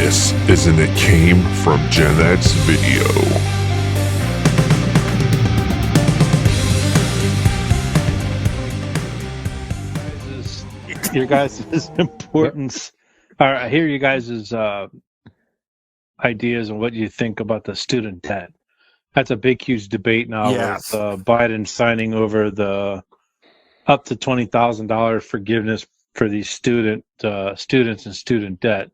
This is an It Came From GenX video. Your guys' importance. I hear you guys' ideas on what you think about the student debt. That's a big, huge debate now with Biden signing over the up to $20,000 forgiveness for these students and student debt.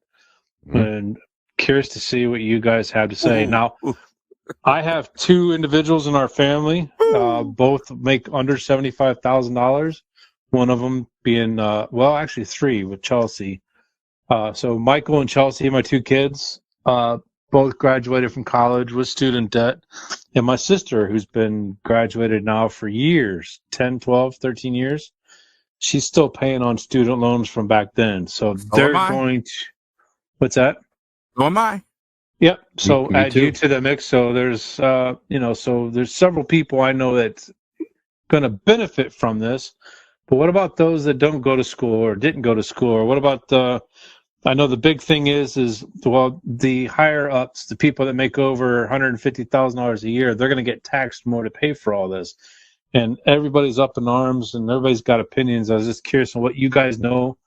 And curious to see what you guys have to say. Now, I have two individuals in our family, both make under $75,000. One of them being, well, actually three with Chelsea. So Michael and Chelsea, my two kids, both graduated from college with student debt. And my sister, who's been graduated now for years, 10, 12, 13 years, she's still paying on student loans from back then. So they're going to, what's that? So am I. Yep. So Me add too. you to the mix. So there's, so there's several people I know that's going to benefit from this. But what about those that don't go to school or didn't go to school? Or what about I know the big thing is well, the higher ups, the people that make over $150,000 a year, they're going to get taxed more to pay for all this. And everybody's up in arms and everybody's got opinions. I was just curious on what you guys know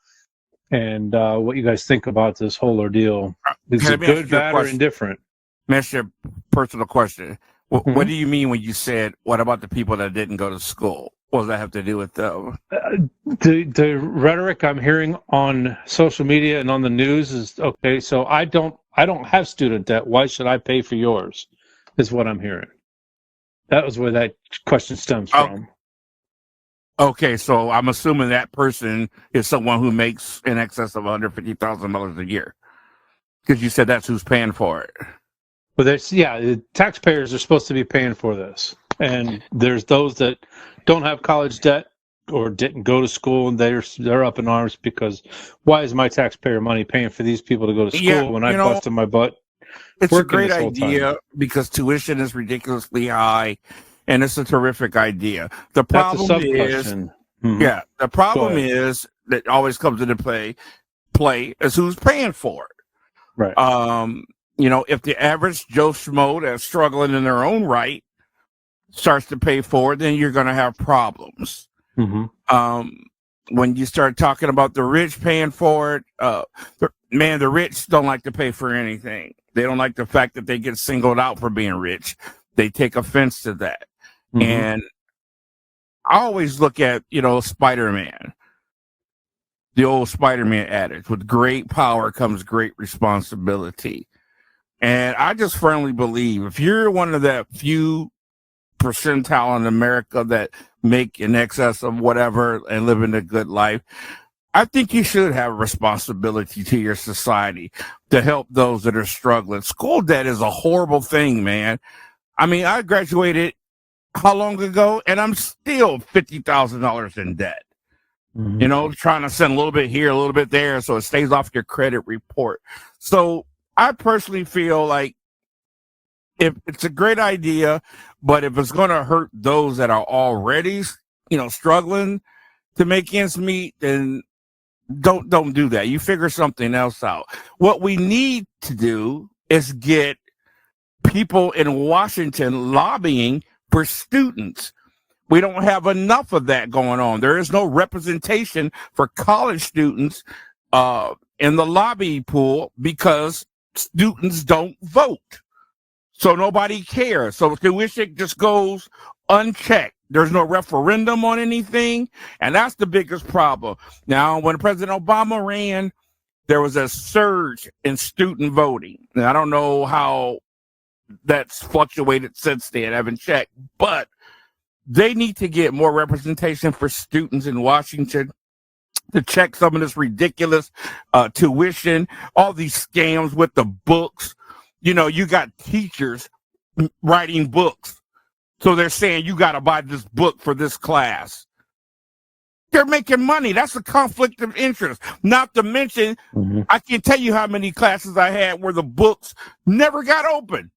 and what you guys think about this whole ordeal. Is it good, bad, or indifferent? Let me ask you a personal question. What do you mean when you said, what about the people that didn't go to school? What does that have to do with them? The rhetoric I'm hearing on social media and on the news is, okay, so I don't have student debt. Why should I pay for yours? Is what I'm hearing. That was where that question stems from. Okay, so I'm assuming that person is someone who makes in excess of $150,000 a year, because you said that's who's paying for it. But the taxpayers are supposed to be paying for this, and there's those that don't have college debt or didn't go to school, and they're up in arms because why is my taxpayer money paying for these people to go to school when I busted my butt? It's a great idea because tuition is ridiculously high, and it's a terrific idea. The problem is, the problem is that always comes into play is who's paying for it. Right. If the average Joe Schmo that's struggling in their own right starts to pay for it, then you're going to have problems. When you start talking about the rich paying for it, the rich don't like to pay for anything. They don't like the fact that they get singled out for being rich. They take offense to that. And I always look at, Spider-Man, the old Spider-Man adage, with great power comes great responsibility. And I just firmly believe if you're one of that few percentile in America that make in excess of whatever and living a good life, I think you should have a responsibility to your society to help those that are struggling. School debt is a horrible thing, man. I mean, I graduated how long ago, and I'm still $50,000 in debt. Trying to send a little bit here, a little bit there, so it stays off your credit report. So I personally feel like if it's a great idea, but if it's going to hurt those that are already, struggling to make ends meet, then don't do that. You figure something else out. What we need to do is get people in Washington lobbying for students. We don't have enough of that going on. There is no representation for college students in the lobby pool because students don't vote. So nobody cares. So tuition just goes unchecked. There's no referendum on anything. And that's the biggest problem. Now, when President Obama ran, there was a surge in student voting. Now, I don't know how that's fluctuated since then. I haven't checked. But they need to get more representation for students in Washington to check some of this ridiculous tuition, all these scams with the books. You got teachers writing books. So they're saying you got to buy this book for this class. They're making money. That's a conflict of interest. Not to mention, I can't tell you how many classes I had where the books never got open.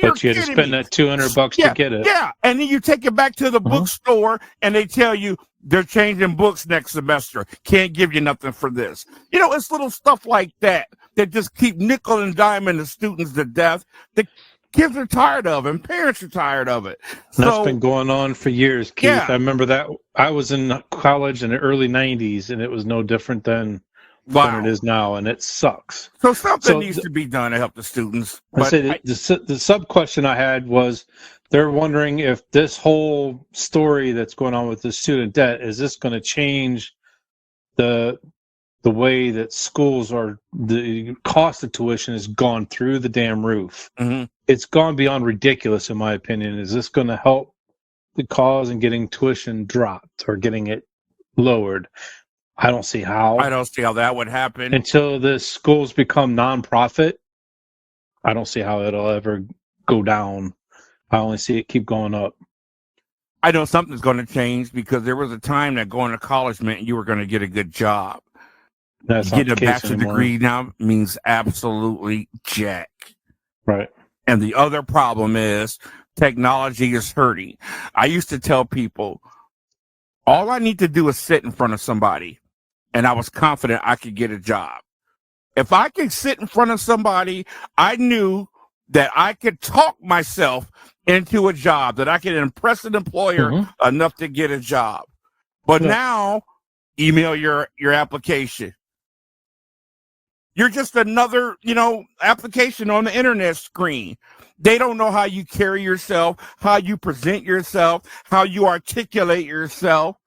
But you had to spend that $200 to get it. Yeah, and then you take it back to the bookstore, and they tell you they're changing books next semester. Can't give you nothing for this. It's little stuff like that just keep nickel and diming the students to death. The kids are tired of it, and parents are tired of it. That's been going on for years, Keith. Yeah. I remember that. I was in college in the early 90s, and it was no different than it is now, and it sucks. So something needs to be done to help the students. But the sub-question I had was, they're wondering if this whole story that's going on with the student debt, is this going to change the way that schools are, the cost of tuition has gone through the damn roof. Mm-hmm. It's gone beyond ridiculous, in my opinion. Is this going to help the cause in getting tuition dropped or getting it lowered? I don't see how. I don't see how that would happen. Until the schools become nonprofit, I don't see how it'll ever go down. I only see it keep going up. I know something's going to change, because there was a time that going to college meant you were going to get a good job. That's not Getting the a case bachelor's anymore. degree now means absolutely jack. Right. And the other problem is technology is hurting. I used to tell people, all I need to do is sit in front of somebody, and I was confident I could get a job. If I could sit in front of somebody, I knew that I could talk myself into a job, that I could impress an employer enough to get a job. But now, email your application. You're just another, application on the internet screen. They don't know how you carry yourself, how you present yourself, how you articulate yourself.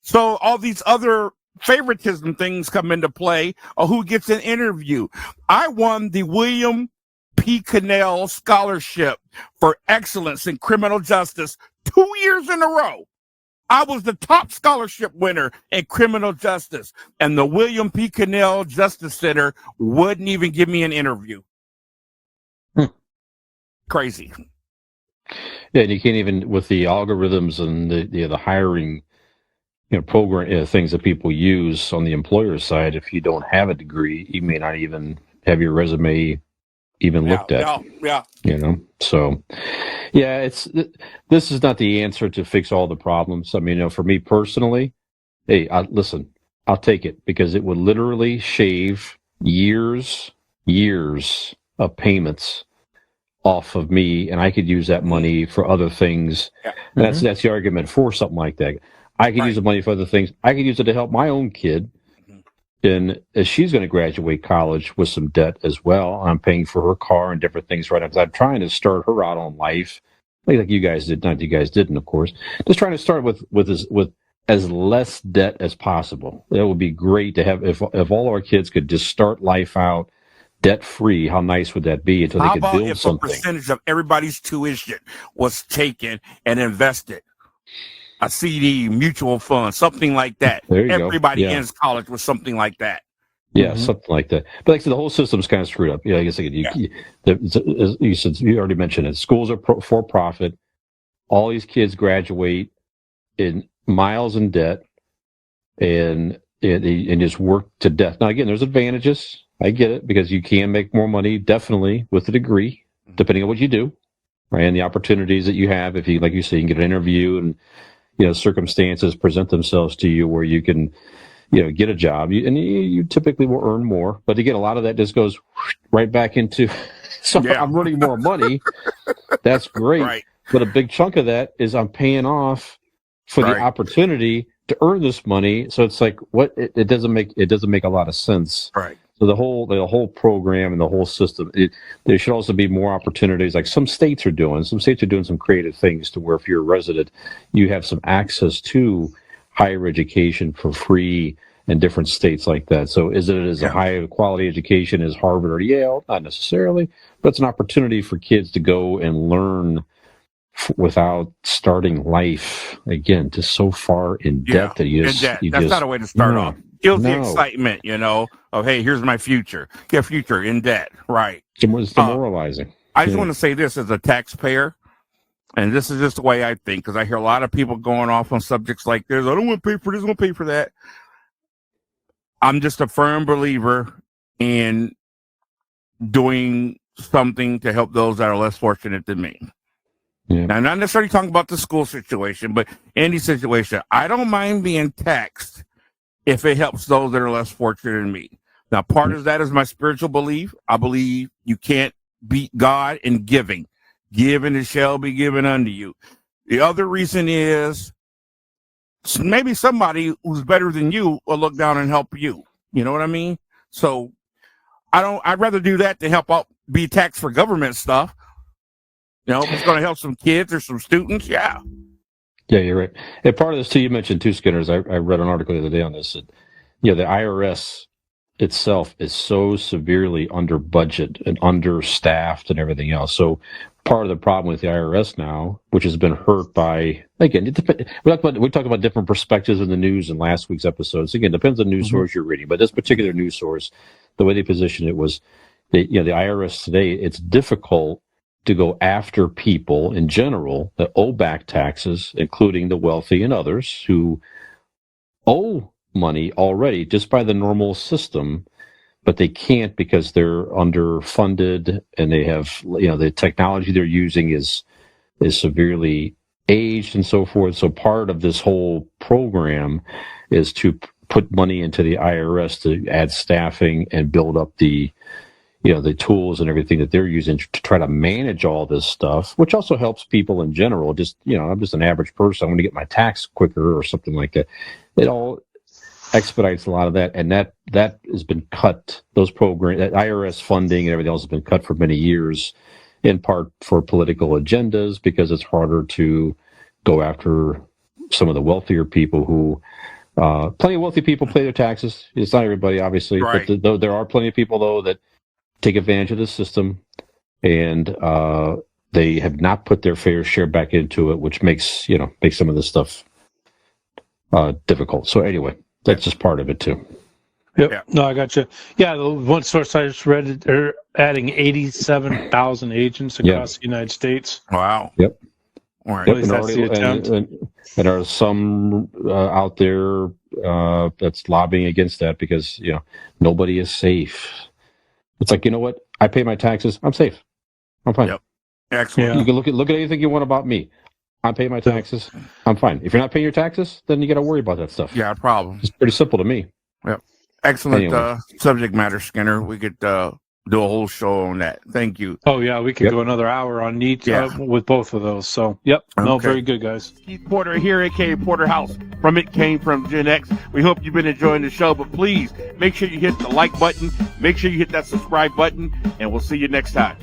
So all these other favoritism things come into play, or who gets an interview. I won the William P. Cannell Scholarship for Excellence in Criminal Justice 2 years in a row. I was the top scholarship winner in criminal justice, and the William P. Cannell Justice Center wouldn't even give me an interview. Crazy. Yeah, and you can't even, with the algorithms and the hiring, program things that people use on the employer side, if you don't have a degree, you may not even have your resume even looked at. Yeah. So this is not the answer to fix all the problems. I mean, for me personally, hey, listen, I'll take it, because it would literally shave years of payments off of me, and I could use that money for other things. Yeah. And that's the argument for something like that. I could use the money for other things. I could use it to help my own kid. And as she's going to graduate college with some debt as well, I'm paying for her car and different things right now, because I'm trying to start her out on life, like you guys did. Not you guys didn't, of course. Just trying to start with as less debt as possible. That would be great to have if all our kids could just start life out debt free. How nice would that be until they could build something? A percentage of everybody's tuition was taken and invested? A CD, mutual fund, something like that. There you Everybody go. Yeah. ends college with something like that. Yeah, something like that. But like I said, the whole system's kind of screwed up. Yeah, I guess you said, you already mentioned it. Schools are for profit. All these kids graduate in miles in debt, and just work to death. Now, again, there's advantages. I get it, because you can make more money, definitely, with a degree, depending on what you do, right? And the opportunities that you have, if you, like you say, you can get an interview, and circumstances present themselves to you where you can, get a job, and you typically will earn more. But again, a lot of that just goes right back into, I'm earning more money. That's great. Right. But a big chunk of that is I'm paying off for the opportunity to earn this money. So it's like, it doesn't make a lot of sense. Right. So the whole program and the whole system, there should also be more opportunities, like some states are doing. Some states are doing some creative things to where if you're a resident, you have some access to higher education for free in different states like that. So is it as a high quality education as Harvard or Yale? Not necessarily, but it's an opportunity for kids to go and learn without starting life again just so far in debt that that's not a way to start off. Kills the excitement, of, hey, here's my future. Get future in debt, right? It's demoralizing. I just want to say this as a taxpayer, and this is just the way I think, because I hear a lot of people going off on subjects like this. I don't want to pay for this, I don't want to pay for that. I'm just a firm believer in doing something to help those that are less fortunate than me. Yeah. Now, I'm not necessarily talking about the school situation, but any situation. I don't mind being taxed if it helps those that are less fortunate than me. Now, part of that is my spiritual belief. I believe you can't beat God in giving. Give and it shall be given unto you. The other reason is maybe somebody who's better than you will look down and help you. You know what I mean? So I'd rather do that to help out, be taxed for government stuff. You know, if it's going to help some kids or some students, yeah. Yeah, you're right. And part of this too, you mentioned too, Skinners. I read an article the other day on this. That, the IRS itself is so severely under budget and understaffed and everything else. So part of the problem with the IRS now, which has been hurt by, again, we talk about different perspectives in the news in last week's episodes. Again, it depends on the news source you're reading, but this particular news source, the way they positioned it was, the IRS today, it's difficult to go after people in general that owe back taxes, including the wealthy and others who owe money already just by the normal system, but they can't because they're underfunded and they have, the technology they're using is severely aged and so forth. So part of this whole program is to put money into the IRS to add staffing and build up the tools and everything that they're using to try to manage all this stuff, which also helps people in general. Just, I'm just an average person. I want to get my tax quicker or something like that. It all expedites a lot of that. And that has been cut. Those programs, that IRS funding and everything else has been cut for many years, in part for political agendas, because it's harder to go after some of the wealthier people who, plenty of wealthy people pay their taxes. It's not everybody, obviously, right. But there are plenty of people, though, that take advantage of the system, and they have not put their fair share back into it, which makes some of this stuff difficult. So anyway, that's just part of it too. Yep. Yeah. No, I got you. Yeah, the one source I just read, they're adding 87,000 agents across the United States. Wow. Yep. All right. At least that's the attempt. And there are some out there that's lobbying against that because nobody is safe. It's like, you know what? I pay my taxes. I'm safe. I'm fine. Yep. Excellent. Yeah. You can look at anything you want about me. I pay my taxes. I'm fine. If you're not paying your taxes, then you got to worry about that stuff. Yeah, problem. It's pretty simple to me. Yep. Excellent Anyway. subject matter, Skinner. We could do a whole show on that. Thank you. Oh, yeah, we could go another hour on neat with both of those. So, yep. No, Okay. very good, guys. Keith Porter here, a.k.a. Porterhouse from It Came From Gen X. We hope you've been enjoying the show, but please make sure you hit the like button, make sure you hit that subscribe button, and we'll see you next time.